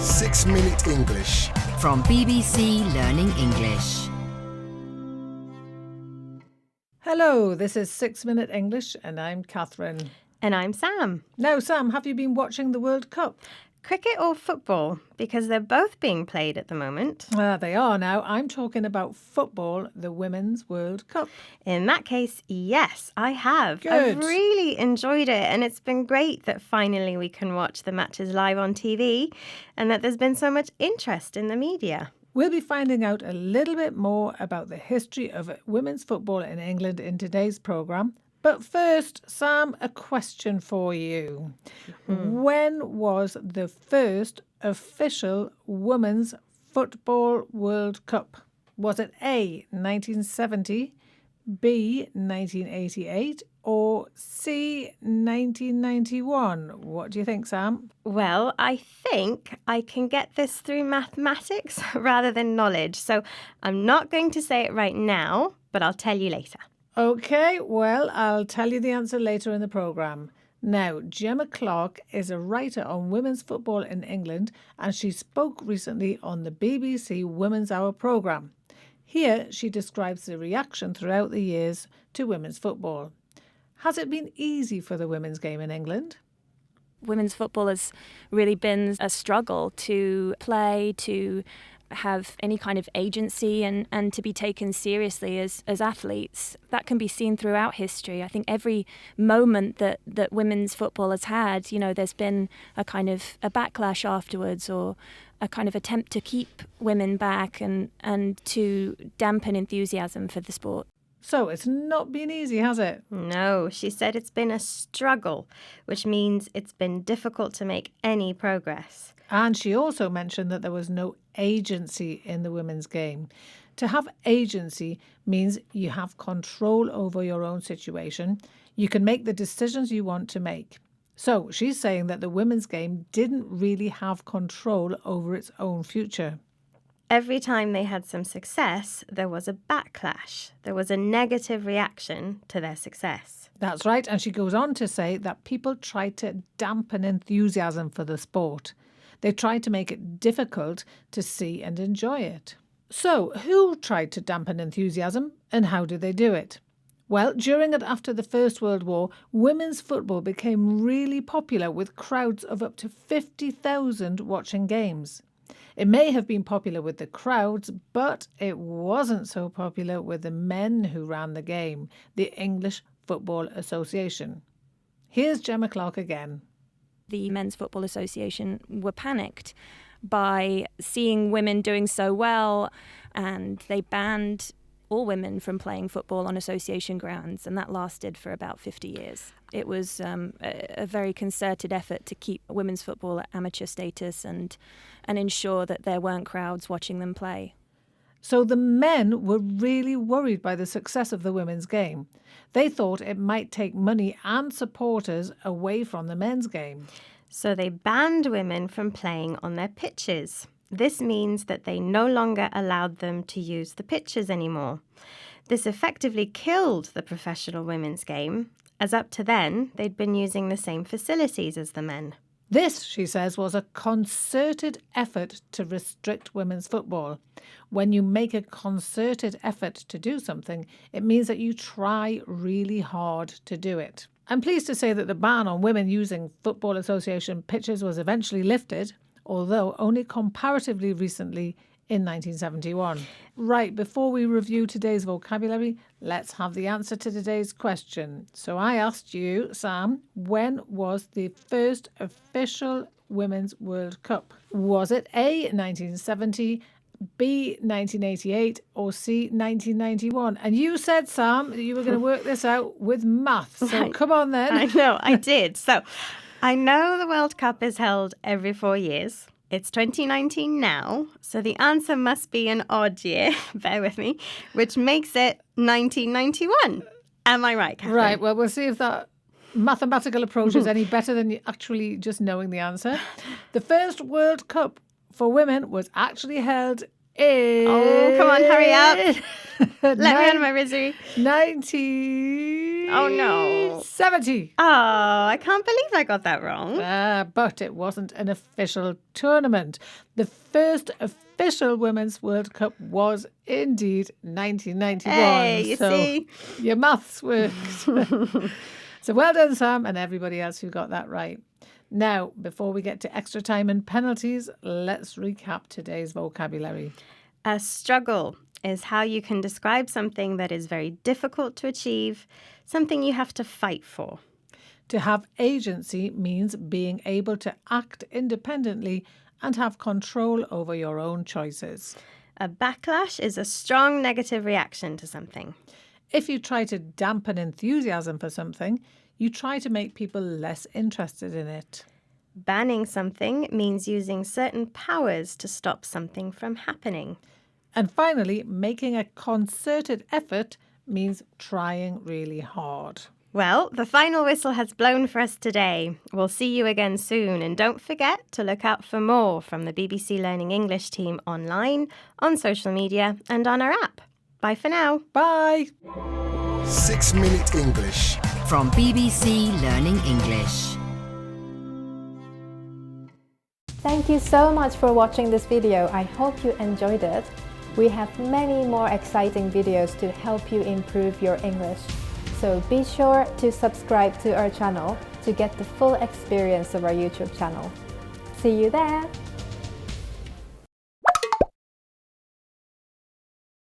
6-Minute English. From BBC Learning English. Hello, this is 6-Minute English and I'm Catherine. And I'm Sam. Now, Sam, have you been watching the World Cup? Cricket or football? Because they're both being played at the moment. They are now. I'm talking about football, the Women's World Cup. In that case, yes, I have. Good. I've really enjoyed it, and it's been great that finally we can watch the matches live on TV and that there's been so much interest in the media. We'll be finding out a little bit more about the history of women's football in England in today's programme. But first, Sam, a question for you. When was the first official Women's Football World Cup? Was it A, 1970, B, 1988, or C, 1991? What do you think, Sam? Well, I think I can get this through mathematics rather than knowledge. So I'm not going to say it right now, but I'll tell you later. OK, well, I'll tell you the answer later in the programme. Now, Gemma Clark is a writer on women's football in England, and she spoke recently on the BBC Women's Hour programme. Here, she describes the reaction throughout the years to women's football. Has it been easy for the women's game in England? Women's football has really been a struggle to play, to have any kind of agency and to be taken seriously as athletes. That can be seen throughout history. I think every moment that women's football has had, there's been a kind of a backlash afterwards or a kind of attempt to keep women back and to dampen enthusiasm for the sport. So it's not been easy, has it? No, she said it's been a struggle, which means it's been difficult to make any progress. And she also mentioned that there was no agency in the women's game. To have agency means you have control over your own situation. You can make the decisions you want to make. So she's saying that the women's game didn't really have control over its own future. Every time they had some success, there was a backlash. There was a negative reaction to their success. That's right. And she goes on to say that people tried to dampen enthusiasm for the sport. They tried to make it difficult to see and enjoy it. So, who tried to dampen enthusiasm and how did they do it? Well, during and after the First World War, women's football became really popular with crowds of up to 50,000 watching games. It may have been popular with the crowds, but it wasn't so popular with the men who ran the game, the English Football Association. Here's Gemma Clark again. The Men's Football Association were panicked by seeing women doing so well, and they banned all women from playing football on association grounds, and that lasted for about 50 years. It was a very concerted effort to keep women's football at amateur status and ensure that there weren't crowds watching them play. So the men were really worried by the success of the women's game. They thought it might take money and supporters away from the men's game. So they banned women from playing on their pitches. This means that they no longer allowed them to use the pitches anymore. This effectively killed the professional women's game, as up to then they'd been using the same facilities as the men. This, she says, was a concerted effort to restrict women's football. When you make a concerted effort to do something, it means that you try really hard to do it. I'm pleased to say that the ban on women using Football Association pitches was eventually lifted, although only comparatively recently in 1971. Right, before we review today's vocabulary, let's have the answer to today's question. So I asked you, Sam, when was the first official Women's World Cup? Was it A, 1970, B, 1988, or C, 1991? And you said, Sam, that you were going to work this out with maths. So come on then. I know, I did. So I know the World Cup is held every 4 years. It's 2019 now, so the answer must be an odd year, bear with me, which makes it 1991. Am I right, Catherine? Right, well, we'll see if that mathematical approach is any better than actually just knowing the answer. The first World Cup for women was actually held is... Oh, come on, hurry up. Let me out of my misery. 19... Oh, no. 70. Oh, I can't believe I got that wrong. But it wasn't an official tournament. The first official Women's World Cup was indeed 1991. Hey, you see? Your maths worked. So well done, Sam, and everybody else who got that right. Now, before we get to extra time and penalties, let's recap today's vocabulary. A struggle is how you can describe something that is very difficult to achieve, something you have to fight for. To have agency means being able to act independently and have control over your own choices. A backlash is a strong negative reaction to something. If you try to dampen enthusiasm for something, you try to make people less interested in it. Banning something means using certain powers to stop something from happening. And finally, making a concerted effort means trying really hard. Well, the final whistle has blown for us today. We'll see you again soon, and don't forget to look out for more from the BBC Learning English team online, on social media, and on our app. Bye for now. Bye! 6 Minute English. From BBC Learning English. Thank you so much for watching this video. I hope you enjoyed it. We have many more exciting videos to help you improve your English. So be sure to subscribe to our channel to get the full experience of our YouTube channel. See you there!